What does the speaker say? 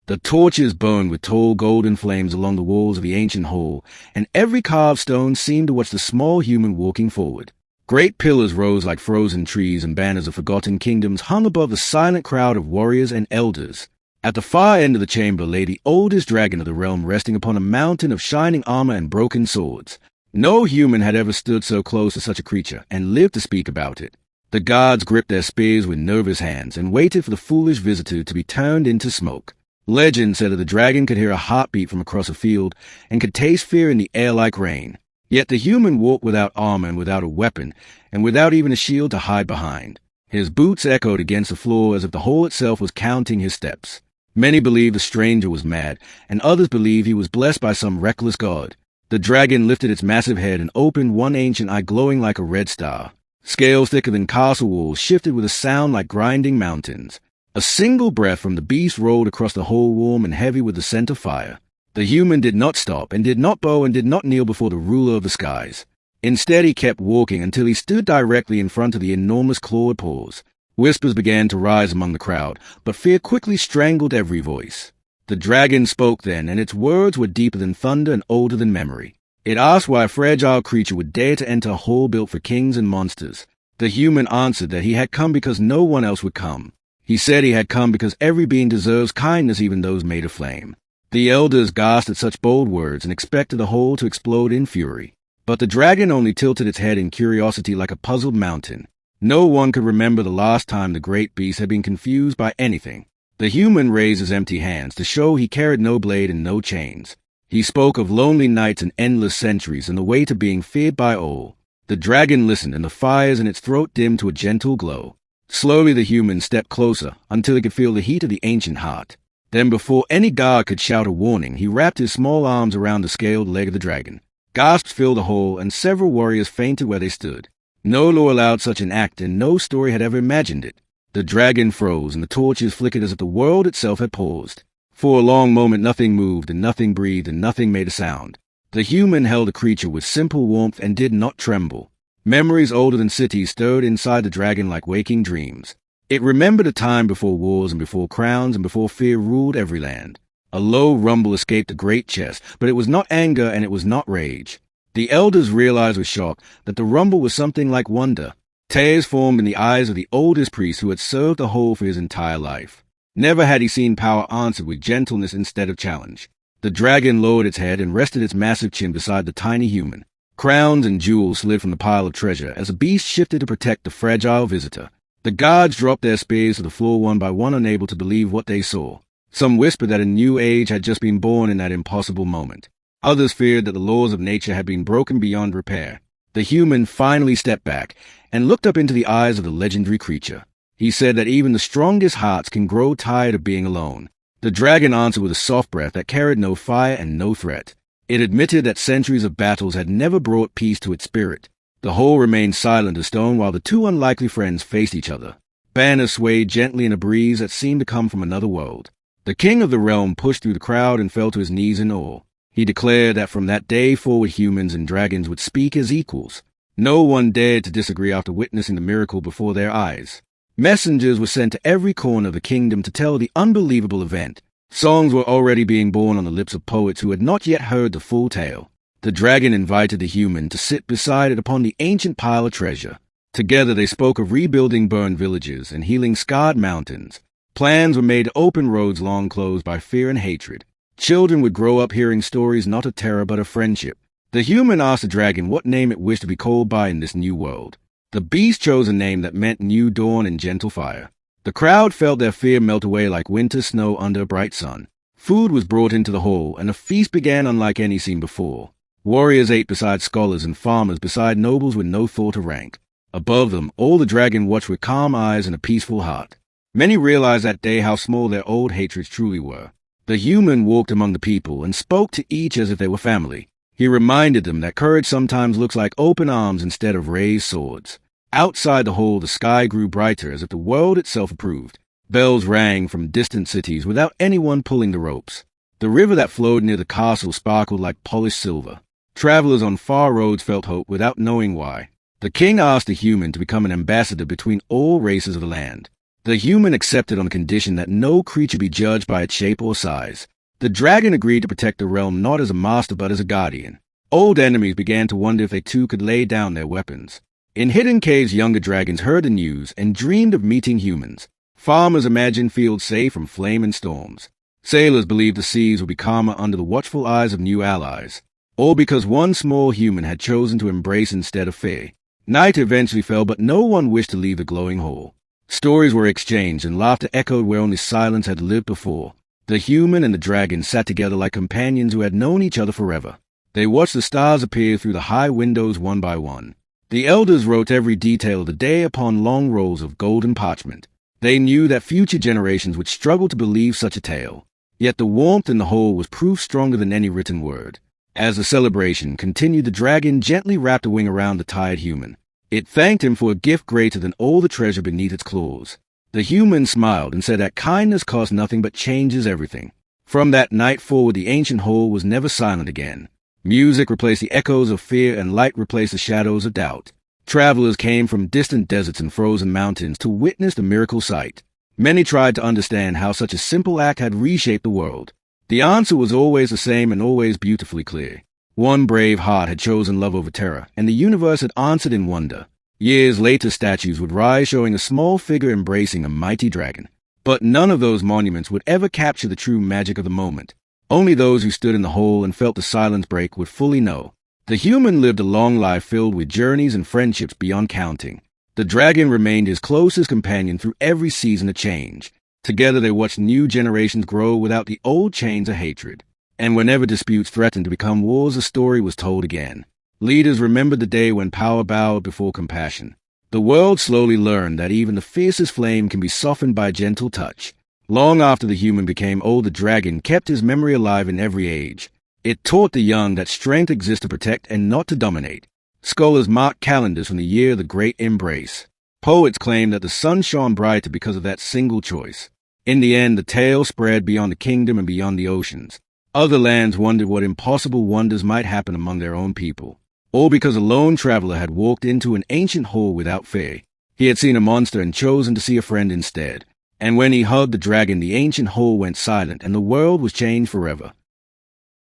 The torches burned with tall golden flames along the walls of the ancient hall, and every carved stone seemed to watch the small human walking forward. Great pillars rose like frozen trees, and banners of forgotten kingdoms hung above the silent crowd of warriors and elders. At the far end of the chamber lay the oldest dragon of the realm, resting upon a mountain of shining armor and broken swords. No human had ever stood so close to such a creature and lived to speak about it. The guards gripped their spears with nervous hands and waited for the foolish visitor to be turned into smoke. Legend said that the dragon could hear a heartbeat from across a field and could taste fear in the air like rain. Yet the human walked without armor and without a weapon, and without even a shield to hide behind. His boots echoed against the floor as if the hall itself was counting his steps. Many believed the stranger was mad, and others believed he was blessed by some reckless god. The dragon lifted its massive head and opened one ancient eye glowing like a red star. Scales thicker than castle walls shifted with a sound like grinding mountains. A single breath from the beast rolled across the hall, warm and heavy with the scent of fire. The human did not stop, and did not bow, and did not kneel before the ruler of the skies. Instead, he kept walking until he stood directly in front of the enormous clawed paws. Whispers began to rise among the crowd, but fear quickly strangled every voice. The dragon spoke then, and its words were deeper than thunder and older than memory. It asked why a fragile creature would dare to enter a hall built for kings and monsters. The human answered that he had come because no one else would come. He said he had come because every being deserves kindness, even those made of flame. The elders gasped at such bold words and expected the hall to explode in fury. But the dragon only tilted its head in curiosity like a puzzled mountain. No one could remember the last time the great beast had been confused by anything. The human raised his empty hands to show he carried no blade and no chains. He spoke of lonely nights and endless centuries and the weight of being feared by all. The dragon listened, and the fires in its throat dimmed to a gentle glow. Slowly the human stepped closer until he could feel the heat of the ancient heart. Then, before any guard could shout a warning, he wrapped his small arms around the scaled leg of the dragon. Gasps filled the hall, and several warriors fainted where they stood. No law allowed such an act, and no story had ever imagined it. The dragon froze, and the torches flickered as if the world itself had paused. For a long moment nothing moved, and nothing breathed, and nothing made a sound. The human held the creature with simple warmth and did not tremble. Memories older than cities stirred inside the dragon like waking dreams. It remembered a time before wars and before crowns and before fear ruled every land. A low rumble escaped the great chest, but it was not anger and it was not rage. The elders realized with shock that the rumble was something like wonder. Tears formed in the eyes of the oldest priest who had served the whole for his entire life. Never had he seen power answered with gentleness instead of challenge. The dragon lowered its head and rested its massive chin beside the tiny human. Crowns and jewels slid from the pile of treasure as the beast shifted to protect the fragile visitor. The guards dropped their spears to the floor one by one, unable to believe what they saw. Some whispered that a new age had just been born in that impossible moment. Others feared that the laws of nature had been broken beyond repair. The human finally stepped back and looked up into the eyes of the legendary creature. He said that even the strongest hearts can grow tired of being alone. The dragon answered with a soft breath that carried no fire and no threat. It admitted that centuries of battles had never brought peace to its spirit. The whole remained silent as stone while the two unlikely friends faced each other. Banners swayed gently in a breeze that seemed to come from another world. The king of the realm pushed through the crowd and fell to his knees in awe. He declared that from that day forward humans and dragons would speak as equals. No one dared to disagree after witnessing the miracle before their eyes. Messengers were sent to every corner of the kingdom to tell the unbelievable event. Songs were already being born on the lips of poets who had not yet heard the full tale. The dragon invited the human to sit beside it upon the ancient pile of treasure. Together they spoke of rebuilding burned villages and healing scarred mountains. Plans were made to open roads long closed by fear and hatred. Children would grow up hearing stories not of terror but of friendship. The human asked the dragon what name it wished to be called by in this new world. The beast chose a name that meant new dawn and gentle fire. The crowd felt their fear melt away like winter snow under a bright sun. Food was brought into the hall, and a feast began unlike any seen before. Warriors ate beside scholars and farmers beside nobles with no thought of rank. Above them, all the dragon watched with calm eyes and a peaceful heart. Many realized that day how small their old hatreds truly were. The human walked among the people and spoke to each as if they were family. He reminded them that courage sometimes looks like open arms instead of raised swords. Outside the hall, the sky grew brighter as if the world itself approved. Bells rang from distant cities without anyone pulling the ropes. The river that flowed near the castle sparkled like polished silver. Travelers on far roads felt hope without knowing why. The king asked the human to become an ambassador between all races of the land. The human accepted on the condition that no creature be judged by its shape or size. The dragon agreed to protect the realm not as a master but as a guardian. Old enemies began to wonder if they too could lay down their weapons. In hidden caves, younger dragons heard the news and dreamed of meeting humans. Farmers imagined fields safe from flame and storms. Sailors believed the seas would be calmer under the watchful eyes of new allies. All because one small human had chosen to embrace instead of fear. Night eventually fell, but no one wished to leave the glowing hall. Stories were exchanged and laughter echoed where only silence had lived before. The human and the dragon sat together like companions who had known each other forever. They watched the stars appear through the high windows one by one. The elders wrote every detail of the day upon long rolls of golden parchment. They knew that future generations would struggle to believe such a tale. Yet the warmth in the hall was proof stronger than any written word. As the celebration continued, the dragon gently wrapped a wing around the tired human. It thanked him for a gift greater than all the treasure beneath its claws. The human smiled and said that kindness costs nothing but changes everything. From that night forward, the ancient hall was never silent again. Music replaced the echoes of fear and light replaced the shadows of doubt. Travelers came from distant deserts and frozen mountains to witness the miracle sight. Many tried to understand how such a simple act had reshaped the world. The answer was always the same and always beautifully clear. One brave heart had chosen love over terror, and the universe had answered in wonder. Years later, statues would rise showing a small figure embracing a mighty dragon. But none of those monuments would ever capture the true magic of the moment. Only those who stood in the hall and felt the silence break would fully know. The human lived a long life filled with journeys and friendships beyond counting. The dragon remained his closest companion through every season of change. Together they watched new generations grow without the old chains of hatred. And whenever disputes threatened to become wars, a story was told again. Leaders remembered the day when power bowed before compassion. The world slowly learned that even the fiercest flame can be softened by a gentle touch. Long after the human became old, the dragon kept his memory alive in every age. It taught the young that strength exists to protect and not to dominate. Scholars marked calendars from the year of the Great Embrace. Poets claimed that the sun shone brighter because of that single choice. In the end, the tale spread beyond the kingdom and beyond the oceans. Other lands wondered what impossible wonders might happen among their own people. All because a lone traveler had walked into an ancient hall without fear. He had seen a monster and chosen to see a friend instead. And when he hugged the dragon, the ancient hall went silent and the world was changed forever.